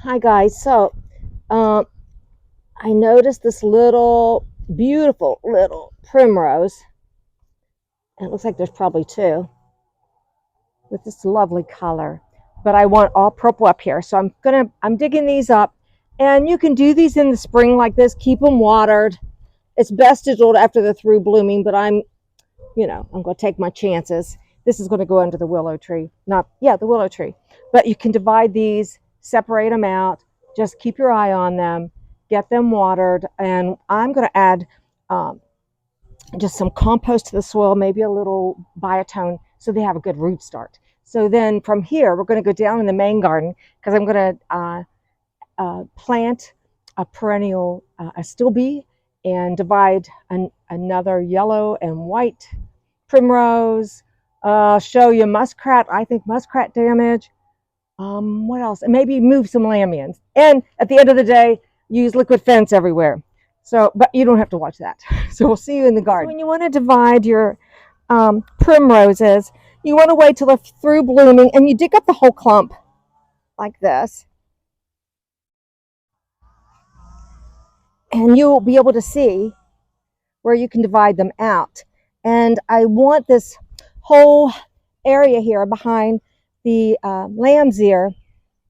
Hi guys. Um, I noticed this little, beautiful little primrose, and it looks like there's probably two with this lovely color. But I want all purple up here, so I'm digging these up, and you can do these in the spring like this. Keep them watered. It's best to do it after they're through blooming, but I'm going to take my chances. This is going to go under the willow tree. Not, yeah, the willow tree. But you can divide these, separate them out. Just keep your eye on them, get them watered. And I'm going to add um, just some compost to the soil, maybe a little biotone, so they have a good root start. So then from here, we're going to go down in the main garden because I'm going to plant a perennial Astilbe and divide another yellow and white Primrose. Show you Muskrat. I think Muskrat damage. What else? And maybe move some lamians. And at the end of the day, use liquid fence everywhere. So, but you don't have to watch that. So we'll see you in the garden. So when you want to divide your primroses, you want to wait till they're through blooming, and you dig up the whole clump like this, and you'll be able to see where you can divide them out. And I want this whole area here behind the lamb's ear.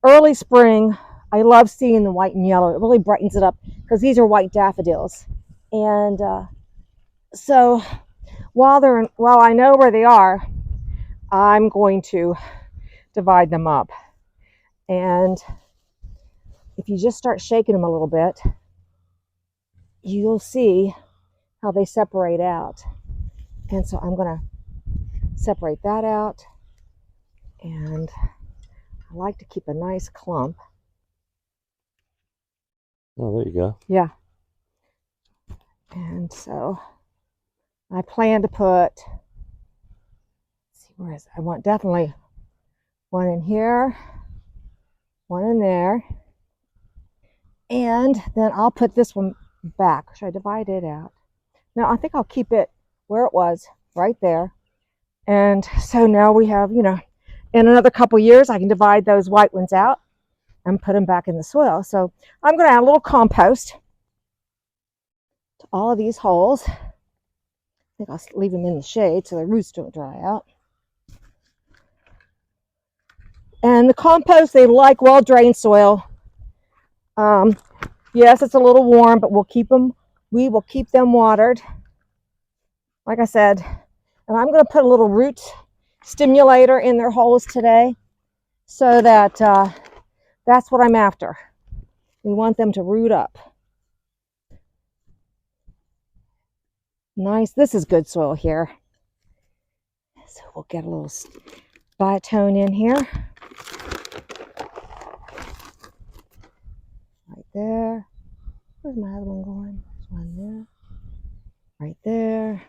Early spring, I love seeing the white and yellow. It really brightens it up because these are white daffodils. And so while I know where they are, I'm going to divide them up. And if you just start shaking them a little bit, you'll see how they separate out. And so I'm going to separate that out. And I like to keep a nice clump. Oh, there you go. Yeah. And so I plan to put, let's see, where is it? I want definitely one in here, one in there. And then I'll put this one back. Should I divide it out? No, I think I'll keep it where it was, right there. And so now we have, in another couple years, I can divide those white ones out and put them back in the soil. So I'm going to add a little compost to all of these holes. I think I'll leave them in the shade so the roots don't dry out. And the compost, they like well-drained soil. Yes, it's a little warm, but we will keep them watered, like I said. And I'm going to put a little root stimulator in their holes today so that that's what I'm after. We want them to root up. Nice. This is good soil here. So we'll get a little biotone in here. Right there. Where's my other one going? There's one there. Right there.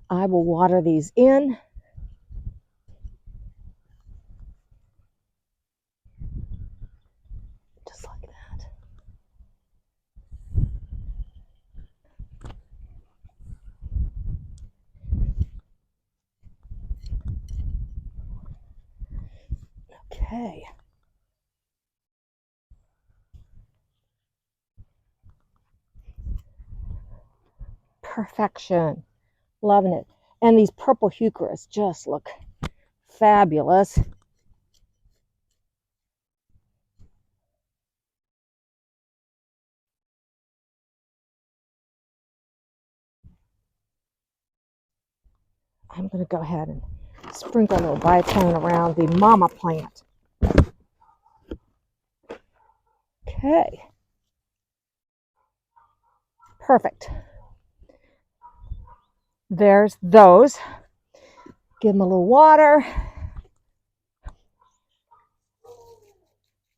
I will water these in. Just like that. Okay. Perfection. Loving it. And these purple heucheras just look fabulous. I'm going to go ahead and sprinkle a little biotone around the mama plant. Okay. Perfect. There's those. Give them a little water.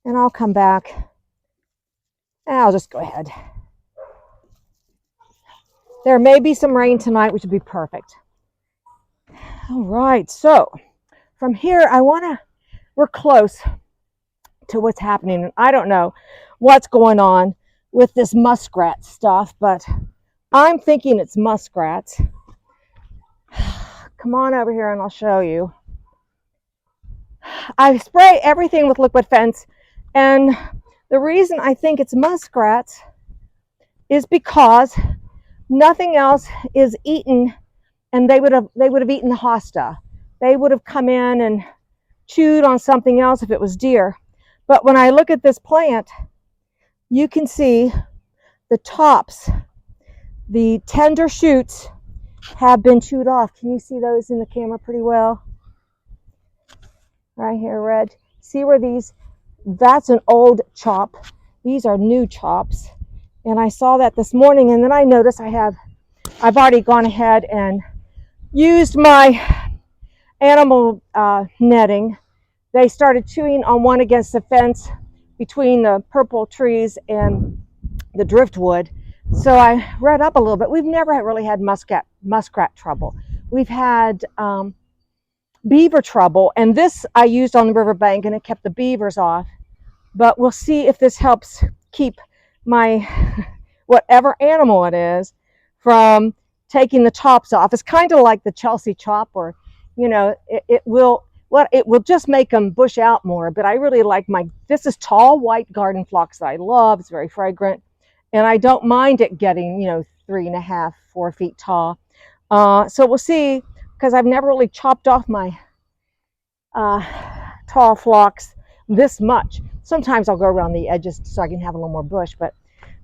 And I'll come back. And I'll just go ahead. There may be some rain tonight, which would be perfect. All right, so from here, we're close to what's happening. And I don't know what's going on with this muskrat stuff, but I'm thinking it's muskrats. Come on over here and I'll show you. I spray everything with liquid fence, and the reason I think it's muskrats is because nothing else is eaten, and they would have eaten the hosta. They would have come in and chewed on something else if it was deer. But when I look at this plant, you can see the tops, the tender shoots have been chewed off. Can you see those in the camera pretty well? Right here, Red. See where these, that's an old chop. These are new chops. And I saw that this morning, and then I noticed I've already gone ahead and used my animal netting. They started chewing on one against the fence between the purple trees and the driftwood. So I read up a little bit. We've never really had muskrat trouble. We've had beaver trouble, and this I used on the riverbank, and it kept the beavers off. But we'll see if this helps keep my whatever animal it is from taking the tops off. It's kind of like the Chelsea chop, or it will just make them bush out more. But I really like this is tall white garden phlox that I love. It's very fragrant, and I don't mind it getting 3.5, 4 feet tall. So we'll see, because I've never really chopped off my tall phlox this much. Sometimes I'll go around the edges so I can have a little more bush. But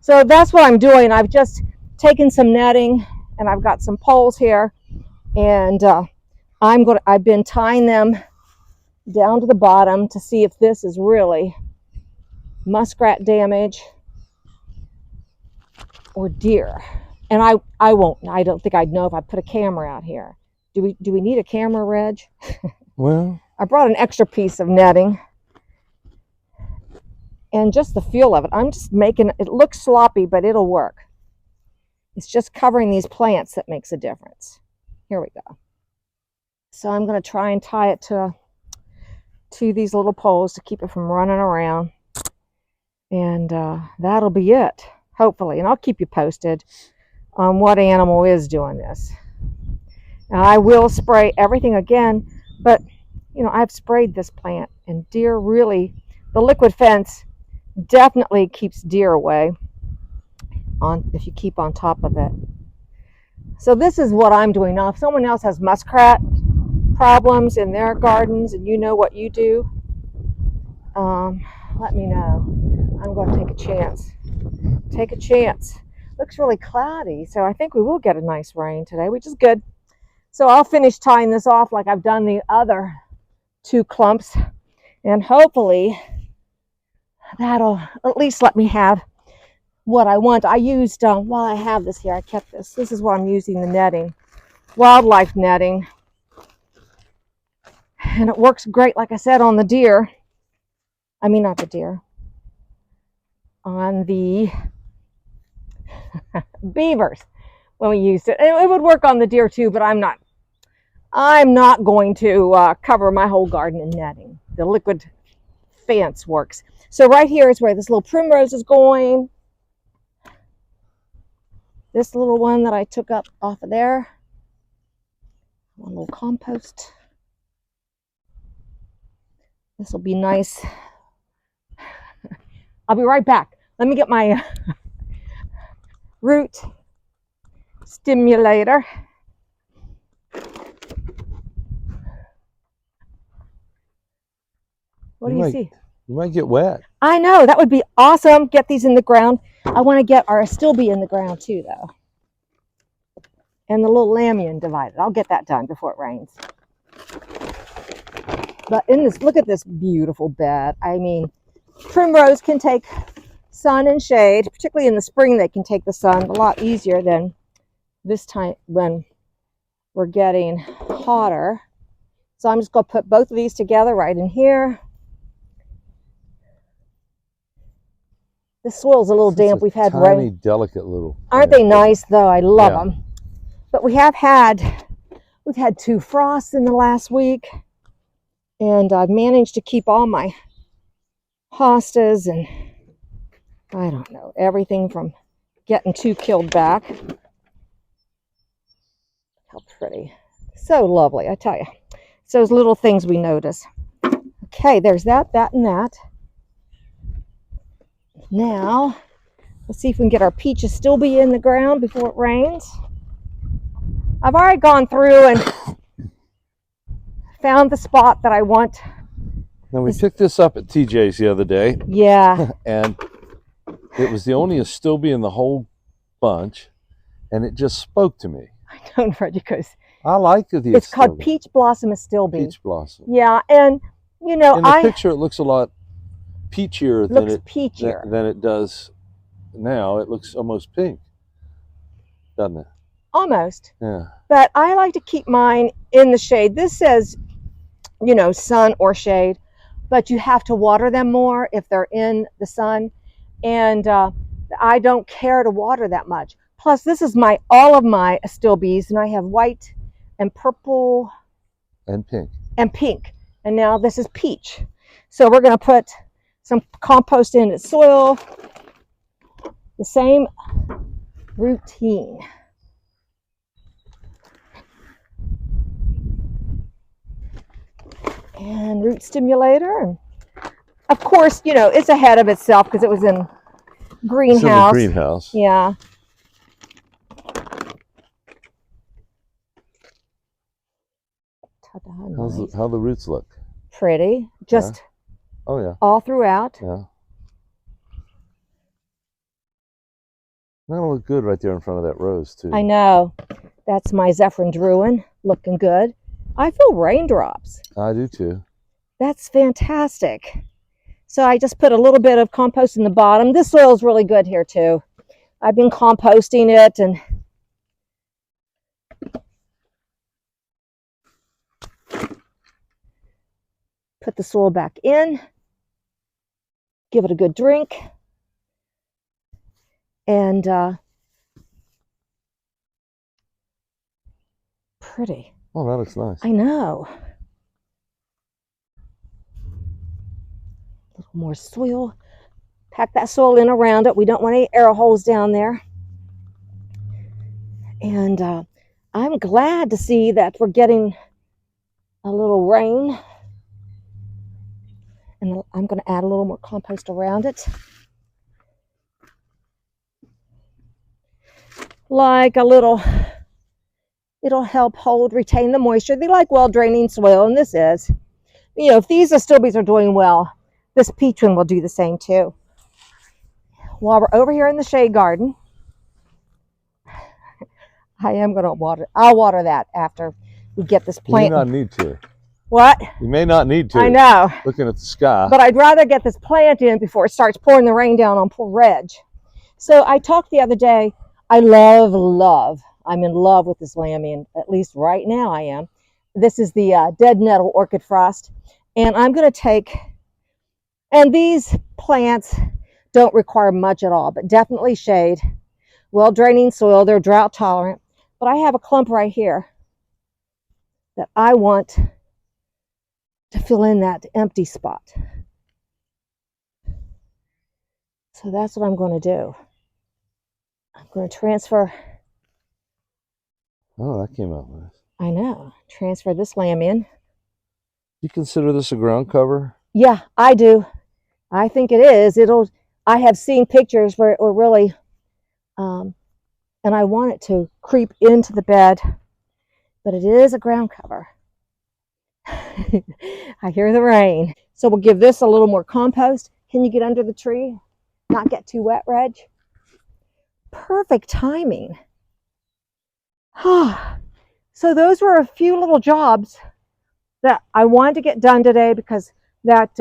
so that's what I'm doing. I've just taken some netting, and I've got some poles here, and I've been tying them down to the bottom to see if this is really muskrat damage or deer. And I don't think I'd know if I put a camera out here. Do we need a camera, Reg? Well, I brought an extra piece of netting, and just the feel of it, I'm just making it look sloppy, but it'll work. It's just covering these plants that makes a difference. Here we go. So I'm going to try and tie it to these little poles to keep it from running around, and that'll be it, hopefully. And I'll keep you posted on what animal is doing this. Now, I will spray everything again, but I've sprayed this plant, and deer really, the liquid fence definitely keeps deer away if you keep on top of it. So this is what I'm doing now. If someone else has muskrat problems in their gardens and you know what you do, let me know. I'm going to take a chance. Looks really cloudy, so I think we will get a nice rain today, which is good. So I'll finish tying this off like I've done the other 2 clumps, and hopefully that'll at least let me have what I want. I used, while I have this here, I kept this. This is what I'm using, the netting, wildlife netting. And it works great, like I said, on the deer. I mean, not the deer. On the beavers when we used it. And it would work on the deer too, but I'm not going to cover my whole garden in netting. The liquid fence works. So right here is where this little primrose is going. This little one that I took up off of there. One little compost. This will be nice. I'll be right back. Let me get my root stimulator. What do you see? You might get wet. I know, that would be awesome. Get these in the ground. I want to get our Astilbe in the ground too, though. And the little Lamian divided. I'll get that done before it rains. But look at this beautiful bed. I mean, Primrose can take sun and shade, particularly in the spring. They can take the sun a lot easier than this time when we're getting hotter. So I'm just going to put both of these together right in here. The soil's a little damp. We've had tiny, rain. Delicate little. Aren't they nice though? I love them. But we've had 2 frosts in the last week, and I've managed to keep all my hostas and I don't know, everything from getting too killed back. How pretty. So lovely, I tell you. It's those little things we notice. Okay, there's that, and that. Now, let's see if we can get our peach Astilbe in the ground before it rains. I've already gone through and found the spot that I want. Now, we picked this up at TJ's the other day. Yeah. And it was the only Astilbe in the whole bunch. And it just spoke to me. I don't know, because I like the it's called Astilbe. Peach Blossom Astilbe. Peach Blossom. Yeah, and you know, in the picture it looks a lot peachier than it does now. It looks almost pink, doesn't it? Almost. Yeah. But I like to keep mine in the shade. This says, you know, sun or shade, but you have to water them more if they're in the sun. And I don't care to water that much. Plus, this is all of my Astilbes, and I have white and purple and pink. And now this is peach. So we're going to put some compost in its soil. The same routine. And root stimulator. And of course, you know, it's ahead of itself because it was in greenhouse. It's in the greenhouse. Yeah. How the roots look? Pretty. Just Oh yeah. all throughout. Yeah. That'll look good right there in front of that rose too. I know. That's my Zephyrin Druin looking good. I feel raindrops. I do too. That's fantastic. So I just put a little bit of compost in the bottom. This soil is really good here too. I've been composting it and put the soil back in. Give it a good drink. And pretty. Oh, that looks nice. I know. A little more soil. Pack that soil in around it. We don't want any air holes down there. And I'm glad to see that we're getting a little rain. And I'm going to add a little more compost around it. Like a little, it'll help retain the moisture. They like well-draining soil, and this is. You know, if these Astilbes are doing well, this peach one will do the same too. While we're over here in the shade garden, I am going to water. I'll water that after we get this plant. You may not need to. What? You may not need to. I know. Looking at the sky. But I'd rather get this plant in before it starts pouring the rain down on poor Reg. So I talked the other day. I love. I'm in love with this lambian. At least right now I am. This is the Dead Nettle Orchid Frost. And I'm going to take, and these plants don't require much at all, but definitely shade. Well-draining soil. They're drought tolerant. But I have a clump right here that I want to fill in that empty spot. So that's what I'm going to do. I'm going to transfer. Oh, that came out nice. I know. Transfer this lambian. You consider this a ground cover? Yeah, I do. I think it is. I have seen pictures where it will really, and I want it to creep into the bed, but it is a ground cover. I hear the rain. So we'll give this a little more compost. Can you get under the tree? Not get too wet, Reg? Perfect timing. So those were a few little jobs that I wanted to get done today because that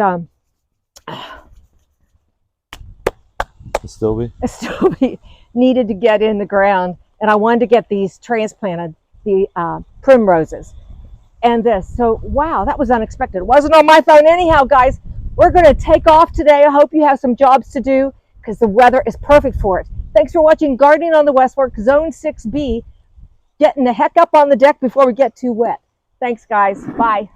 Astilbe needed to get in the ground, and I wanted to get these transplanted, the primroses. And this. So, wow, that was unexpected. It wasn't on my phone anyhow, guys. We're going to take off today. I hope you have some jobs to do because the weather is perfect for it. Thanks for watching Gardening on the West Fork, Zone 6B. Getting the heck up on the deck before we get too wet. Thanks, guys. Bye.